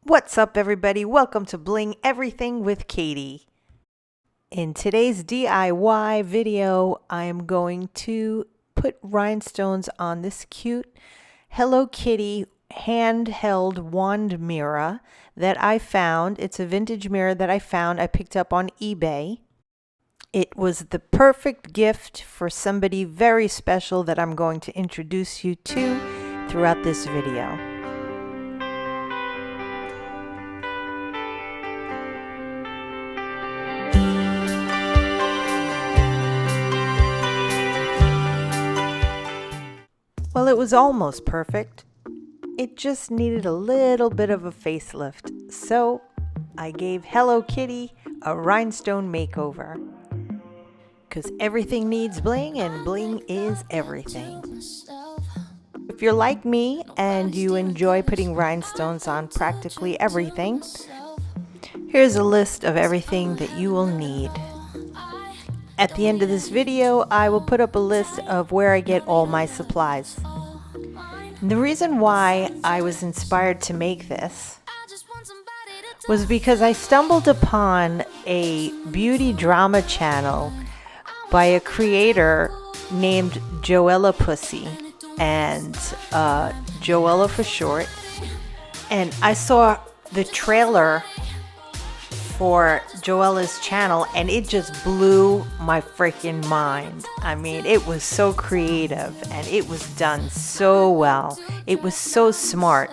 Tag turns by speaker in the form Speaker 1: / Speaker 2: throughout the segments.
Speaker 1: What's up, everybody? Welcome to Bling Everything with Katie. In today's DIY video, I am going to put rhinestones on this cute Hello Kitty handheld wand mirror that I found. It's a vintage mirror that I found. I picked up on eBay. It was the perfect gift for somebody very special that I'm going to introduce you to throughout this video. Well, it was almost perfect. It just needed a little bit of a facelift. So I gave Hello Kitty a rhinestone makeover. Because everything needs bling and bling is everything. If you're like me and you enjoy putting rhinestones on practically everything, here's a list of everything that you will need. At the end of this video, I will put up a list of where I get all my supplies. And the reason why I was inspired to make this was because I stumbled upon a beauty drama channel by a creator named joelapuss, and Joella for short. And I saw the trailer for Joella's channel and it just blew my freaking mind. I mean, it was so creative and it was done so well. It was so smart.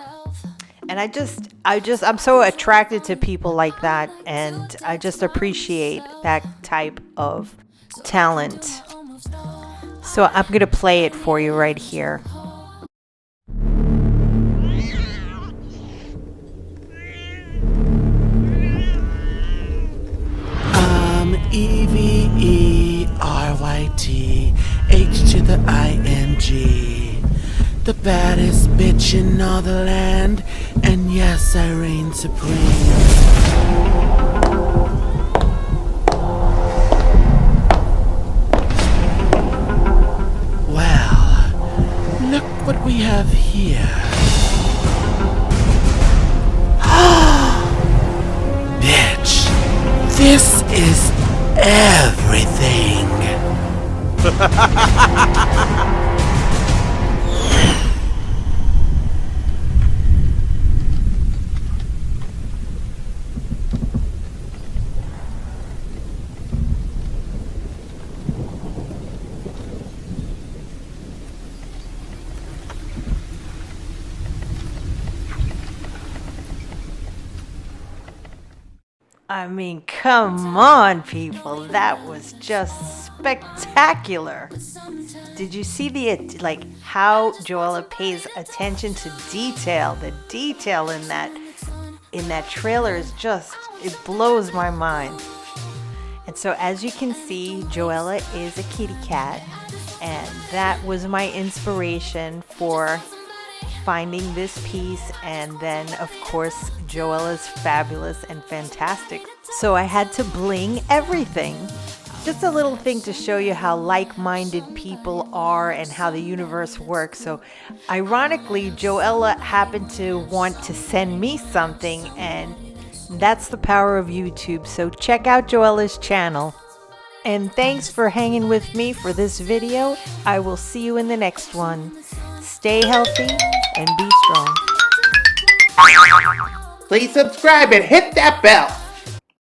Speaker 1: And I'm so attracted to people like that, and I just appreciate that type of talent. So I'm going to play it for you right here.
Speaker 2: EVERYT, H to the ING, the baddest bitch in all the land, and yes, I reign supreme. Well, look what we have here. Bitch, this is everything.
Speaker 1: I mean, come on, people. That was just spectacular. Did you see how Joella pays attention to detail? The detail in that trailer is just, it blows my mind. And so as you can see, Joella is a kitty cat, and that was my inspiration for finding this piece, and then of course Joella's fabulous and fantastic. So I had to bling everything. Just a little thing to show you how like-minded people are and how the universe works. So ironically, Joella happened to want to send me something, and that's the power of YouTube. So check out Joella's channel. And thanks for hanging with me for this video. I will see you in the next one. Stay healthy and be strong.
Speaker 2: Please subscribe and hit that bell.